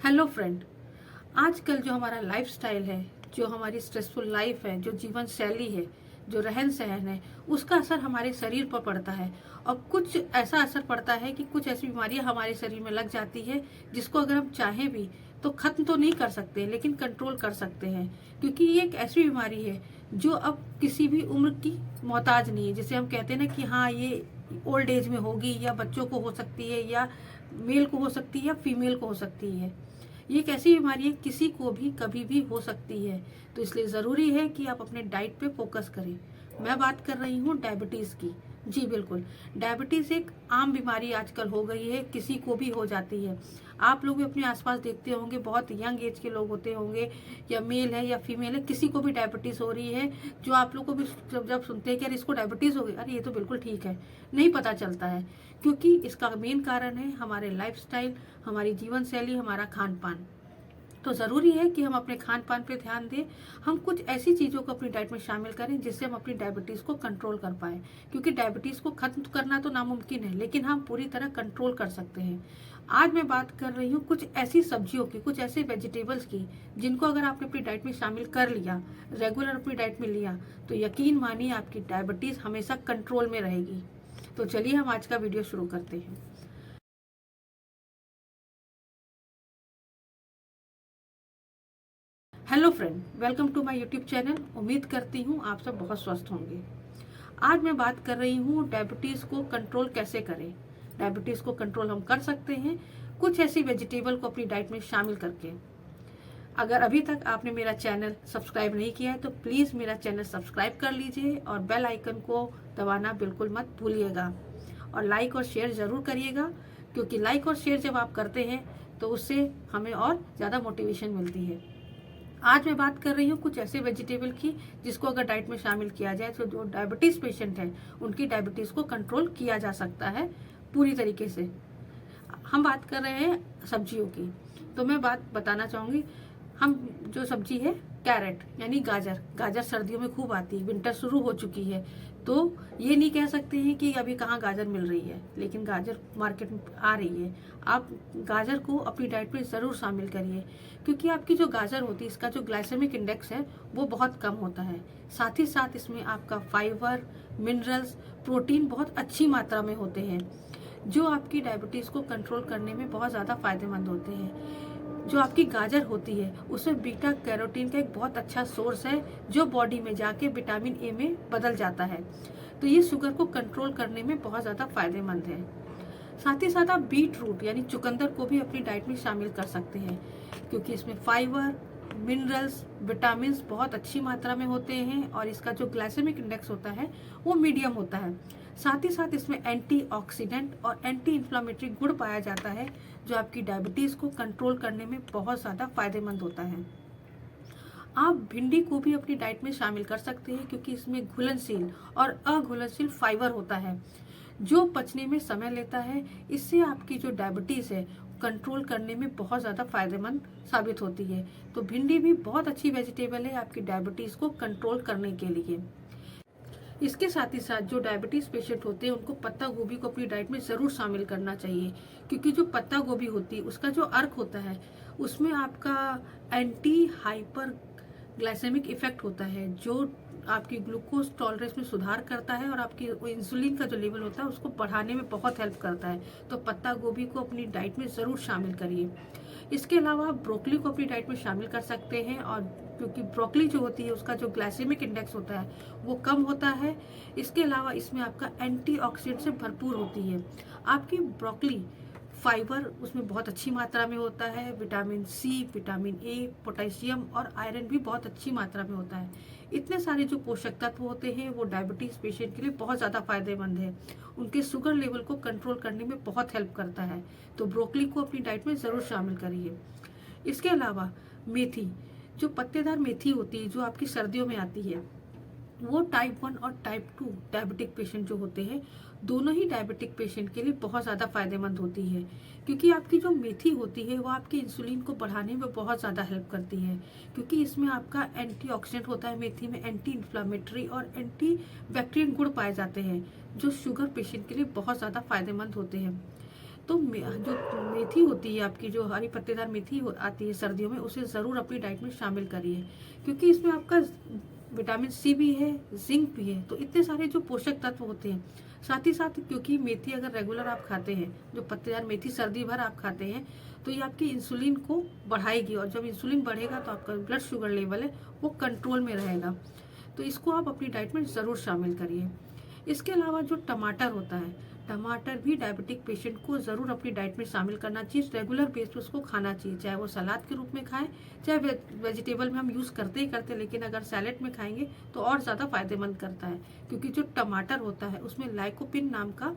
Hello friend. आजकल जो हमारा लाइफस्टाइल है, जो हमारी स्ट्रेसफुल लाइफ है, जो जीवन शैली है, जो रहन सहन है, उसका असर हमारे शरीर पर पड़ता है। और कुछ ऐसा असर पड़ता है कि कुछ ऐसी बीमारियां हमारे शरीर में लग जाती है जिसको अगर हम चाहें भी तो खत्म तो नहीं कर सकते, लेकिन कंट्रोल कर सकते हैं। क्योंकि ये एक ऐसी बीमारी है जो अब किसी भी उम्र की मोहताज नहीं है। जैसे हम कहते हैं ना कि हाँ, ये ओल्ड एज में होगी, या बच्चों को हो सकती है, या मेल को हो सकती है, या फीमेल को हो सकती है। ये एक ऐसी बीमारी है, किसी को भी कभी भी हो सकती है। तो इसलिए ज़रूरी है कि आप अपने डाइट पे फोकस करें। मैं बात कर रही हूँ डायबिटीज़ की। जी बिल्कुल, डायबिटीज़ एक आम बीमारी आजकल हो गई है, किसी को भी हो जाती है। आप लोग भी अपने आसपास देखते होंगे, बहुत यंग एज के लोग होते होंगे, या मेल है या फीमेल है, किसी को भी डायबिटीज़ हो रही है। जो आप लोग को भी जब सुनते हैं कि अरे इसको डायबिटीज़ हो गई, अरे ये तो बिल्कुल ठीक है, नहीं पता चलता है। क्योंकि इसका मेन कारण है हमारे लाइफस्टाइल, हमारी जीवन शैली, हमारा खान पान। तो ज़रूरी है कि हम अपने खान पान पे ध्यान दें। हम कुछ ऐसी चीज़ों को अपनी डाइट में शामिल करें जिससे हम अपनी डायबिटीज़ को कंट्रोल कर पाएँ। क्योंकि डायबिटीज़ को खत्म करना तो नामुमकिन है, लेकिन हम पूरी तरह कंट्रोल कर सकते हैं। आज मैं बात कर रही हूँ कुछ ऐसी सब्जियों की, कुछ ऐसे वेजिटेबल्स की, जिनको अगर आपने अपनी डाइट में शामिल कर लिया, रेगुलर अपनी डाइट में लिया, तो यकीन मानिए आपकी डायबिटीज़ हमेशा कंट्रोल में रहेगी। तो चलिए हम आज का वीडियो शुरू करते हैं। Hello friend, welcome to my YouTube channel. उम्मीद करती हूँ आप सब बहुत स्वस्थ होंगे। आज मैं बात कर रही हूँ डायबिटीज़ को कंट्रोल कैसे करें। डायबिटीज़ को कंट्रोल हम कर सकते हैं कुछ ऐसी वेजिटेबल को अपनी डाइट में शामिल करके। अगर अभी तक आपने मेरा चैनल सब्सक्राइब नहीं किया है तो प्लीज़ मेरा चैनल सब्सक्राइब कर लीजिए और बेल आइकन को दबाना बिल्कुल मत भूलिएगा। और लाइक और शेयर ज़रूर करिएगा, क्योंकि लाइक और शेयर जब आप करते हैं तो उससे हमें और ज़्यादा मोटिवेशन मिलती है। आज मैं बात कर रही हूँ कुछ ऐसे वेजिटेबल की जिसको अगर डाइट में शामिल किया जाए तो जो डायबिटीज़ पेशेंट हैं उनकी डायबिटीज़ को कंट्रोल किया जा सकता है पूरी तरीके से। हम बात कर रहे हैं सब्जियों की, तो मैं बात बताना चाहूँगी। हम जो सब्जी है कैरेट यानी गाजर, गाजर सर्दियों में खूब आती है, विंटर शुरू हो चुकी है, तो ये नहीं कह सकते हैं कि अभी कहाँ गाजर मिल रही है, लेकिन गाजर मार्केट में आ रही है। आप गाजर को अपनी डाइट में ज़रूर शामिल करिए, क्योंकि आपकी जो गाजर होती है इसका जो ग्लाइसेमिक इंडेक्स है वो बहुत कम होता है। साथ ही साथ इसमें आपका फाइबर, मिनरल्स, प्रोटीन बहुत अच्छी मात्रा में होते हैं, जो आपकी डायबिटीज़ को कंट्रोल करने में बहुत ज़्यादा फायदेमंद होते हैं। जो आपकी गाजर होती है उसमें बीटा कैरोटीन का एक बहुत अच्छा सोर्स है, जो बॉडी में जाके विटामिन ए में बदल जाता है। तो ये शुगर को कंट्रोल करने में बहुत ज़्यादा फायदेमंद है। साथ ही साथ आप बीट रूट यानी चुकंदर को भी अपनी डाइट में शामिल कर सकते हैं, क्योंकि इसमें फाइबर, मिनरल्स, विटामिन्स बहुत अच्छी मात्रा में होते हैं और इसका जो ग्लाइसेमिक इंडेक्स होता है वो मीडियम होता है। साथ ही साथ इसमें एंटीऑक्सीडेंट और एंटी इन्फ्लामेटरी गुण पाया जाता है, जो आपकी डायबिटीज़ को कंट्रोल करने में बहुत ज़्यादा फायदेमंद होता है। आप भिंडी को भी अपनी डाइट में शामिल कर सकते हैं, क्योंकि इसमें घुलनशील और अघुलनशील फाइबर होता है, जो पचने में समय लेता है। इससे आपकी जो डायबिटीज़ है कंट्रोल करने में बहुत ज़्यादा फायदेमंद साबित होती है। तो भिंडी भी बहुत अच्छी वेजिटेबल है आपकी डायबिटीज़ को कंट्रोल करने के लिए। इसके साथ ही साथ जो डायबिटीज़ पेशेंट होते हैं उनको पत्ता गोभी को अपनी डाइट में ज़रूर शामिल करना चाहिए, क्योंकि जो पत्ता गोभी होती है उसका जो अर्क होता है उसमें आपका एंटी हाइपर ग्लाइसेमिक इफेक्ट होता है, जो आपकी ग्लूकोज टॉलरेंस में सुधार करता है और आपकी इंसुलिन का जो लेवल होता है उसको बढ़ाने में बहुत हेल्प करता है। तो पत्ता गोभी को अपनी डाइट में ज़रूर शामिल करिए। इसके अलावा आप ब्रोकली को अपनी डाइट में शामिल कर सकते हैं, और क्योंकि ब्रोकली जो होती है उसका जो ग्लाइसेमिक इंडेक्स होता है वो कम होता है। इसके अलावा इसमें आपका एंटीऑक्सीडेंट से भरपूर होती है। आपकी ब्रोकली फाइबर उसमें बहुत अच्छी मात्रा में होता है, vitamin C, vitamin A, potassium और आयरन भी बहुत अच्छी मात्रा में होता है। इतने सारे जो पोषक तत्व होते हैं वो डायबिटीज़ पेशेंट के लिए बहुत ज़्यादा फायदेमंद है, उनके शुगर लेवल को कंट्रोल करने में बहुत हेल्प करता है। तो ब्रोकली को अपनी डाइट में ज़रूर शामिल करिए। इसके अलावा मेथी, जो पत्तेदार मेथी होती है जो आपकी सर्दियों में आती है, वो टाइप 1 और टाइप 2 डायबिटिक पेशेंट जो होते हैं, दोनों ही डायबिटिक पेशेंट के लिए बहुत ज़्यादा फायदेमंद होती है, क्योंकि आपकी जो मेथी होती है वो आपके इंसुलिन को बढ़ाने में बहुत ज़्यादा हेल्प करती है, क्योंकि इसमें आपका एंटीऑक्सीडेंट होता है। मेथी में एंटी इन्फ्लामेटरी और एंटी बैक्टीरियल गुण पाए जाते हैं, जो शुगर पेशेंट के लिए बहुत ज़्यादा फायदेमंद होते हैं। तो जो मेथी होती है आपकी, जो हरी पत्तेदार मेथी आती है सर्दियों में, उसे ज़रूर अपनी डाइट में शामिल करिए, क्योंकि इसमें आपका विटामिन सी भी है, जिंक भी है, तो इतने सारे जो पोषक तत्व होते हैं। साथ ही साथ क्योंकि मेथी अगर रेगुलर आप खाते हैं, जो पत्तेदार मेथी सर्दी भर आप खाते हैं, तो ये आपकी इंसुलिन को बढ़ाएगी, और जब इंसुलिन बढ़ेगा तो आपका ब्लड शुगर लेवल है वो कंट्रोल में रहेगा। तो इसको आप अपनी डाइट में ज़रूर शामिल करिए। इसके अलावा जो टमाटर होता है, टमाटर भी डायबिटिक पेशेंट को ज़रूर अपनी डाइट में शामिल करना चाहिए, रेगुलर बेस पर उसको खाना चाहिए, चाहे वो सलाद के रूप में खाएं, चाहे वेजिटेबल में हम यूज़ करते ही करते, लेकिन अगर सैलेड में खाएंगे तो और ज़्यादा फायदेमंद करता है, क्योंकि जो टमाटर होता है उसमें लाइकोपिन नाम का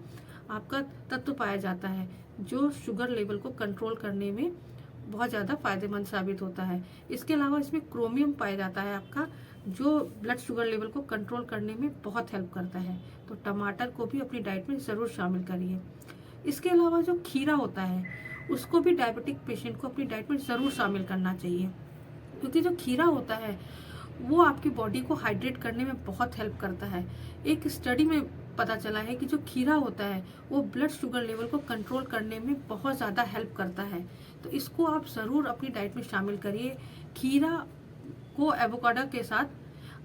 आपका तत्व पाया जाता है, जो शुगर लेवल को कंट्रोल करने में बहुत ज़्यादा फायदेमंद साबित होता है। इसके अलावा इसमें क्रोमियम पाया जाता है आपका, जो ब्लड शुगर लेवल को कंट्रोल करने में बहुत हेल्प करता है। तो टमाटर को भी अपनी डाइट में ज़रूर शामिल करिए। इसके अलावा जो खीरा होता है, उसको भी डायबिटिक पेशेंट को अपनी डाइट में ज़रूर शामिल करना चाहिए, क्योंकि जो खीरा होता है वो आपकी बॉडी को हाइड्रेट करने में बहुत हेल्प करता है। एक स्टडी में पता चला है कि जो खीरा होता है वो ब्लड शुगर लेवल को कंट्रोल करने में बहुत ज़्यादा हेल्प करता है। तो इसको आप ज़रूर अपनी डाइट में शामिल करिए। खीरा को एवोकाडो के साथ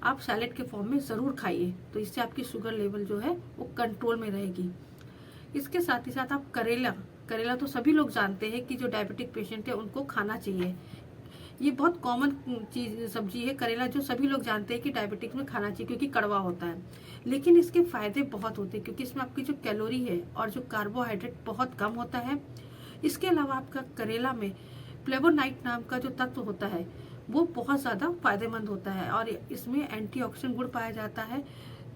आप सैलेड के फॉर्म में ज़रूर खाइए, तो इससे आपकी शुगर लेवल जो है वो कंट्रोल में रहेगी। इसके साथ ही साथ आप करेला तो सभी लोग जानते हैं कि जो डायबिटिक पेशेंट है उनको खाना चाहिए। ये बहुत कॉमन सब्जी है करेला, जो सभी लोग जानते हैं कि डायबिटिक में खाना चाहिए, क्योंकि कड़वा होता है, लेकिन इसके फायदे बहुत होते हैं, क्योंकि इसमें आपकी जो कैलोरी है और जो कार्बोहाइड्रेट बहुत कम होता है। इसके अलावा आपका करेला में फ्लेवोनाइड नाम का जो तत्व होता है वो बहुत ज़्यादा फायदेमंद होता है, और इसमें एंटीऑक्सीडेंट गुण पाया जाता है।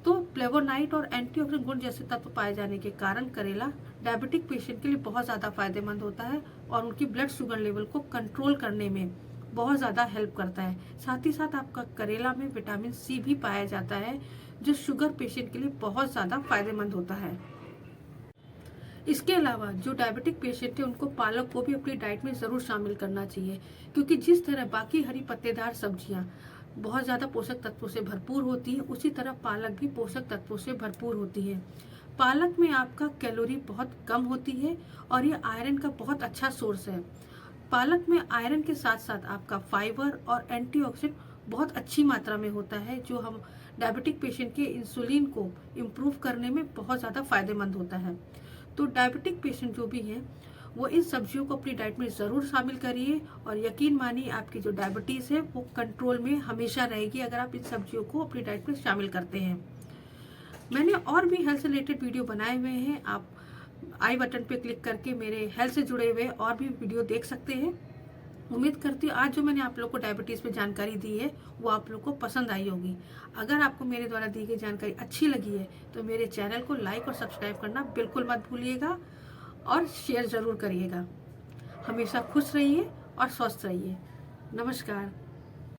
तो फ्लेवोनाइड और एंटीऑक्सीडेंट गुण जैसे तत्व पाए जाने के कारण करेला डायबिटिक पेशेंट के लिए बहुत ज़्यादा फायदेमंद होता है, और उनकी ब्लड शुगर लेवल को कंट्रोल करने में बहुत ज़्यादा हेल्प करता है। साथ ही साथ आपका करेला में विटामिन सी भी पाया जाता है, जो शुगर पेशेंट के लिए बहुत ज़्यादा फायदेमंद होता है। इसके अलावा जो डायबिटिक पेशेंट है उनको पालक को भी अपनी डाइट में ज़रूर शामिल करना चाहिए, क्योंकि जिस तरह बाकी हरी पत्तेदार सब्जियां बहुत ज़्यादा पोषक तत्वों से भरपूर होती है, उसी तरह पालक भी पोषक तत्वों से भरपूर होती है। पालक में आपका कैलोरी बहुत कम होती है, और ये आयरन का बहुत अच्छा सोर्स है। पालक में आयरन के साथ साथ आपका फाइबर और एंटीऑक्सीडेंट बहुत अच्छी मात्रा में होता है, जो हम डायबिटिक पेशेंट के इंसुलिन को इम्प्रूव करने में बहुत ज़्यादा फायदेमंद होता है। तो डायबिटिक पेशेंट जो भी हैं वो इन सब्जियों को अपनी डाइट में ज़रूर शामिल करिए, और यकीन मानिए आपकी जो डायबिटीज़ है वो कंट्रोल में हमेशा रहेगी, अगर आप इन सब्जियों को अपनी डाइट में शामिल करते हैं। मैंने और भी हेल्थ से रिलेटेड वीडियो बनाए हुए हैं, आप आई बटन पे क्लिक करके मेरे हेल्थ से जुड़े हुए और भी वीडियो देख सकते हैं। उम्मीद करती हूँ आज जो मैंने आप लोग को डायबिटीज़ पे जानकारी दी है वो आप लोग को पसंद आई होगी। अगर आपको मेरे द्वारा दी गई जानकारी अच्छी लगी है तो मेरे चैनल को लाइक और सब्सक्राइब करना बिल्कुल मत भूलिएगा, और शेयर ज़रूर करिएगा। हमेशा खुश रहिए और स्वस्थ रहिए। नमस्कार।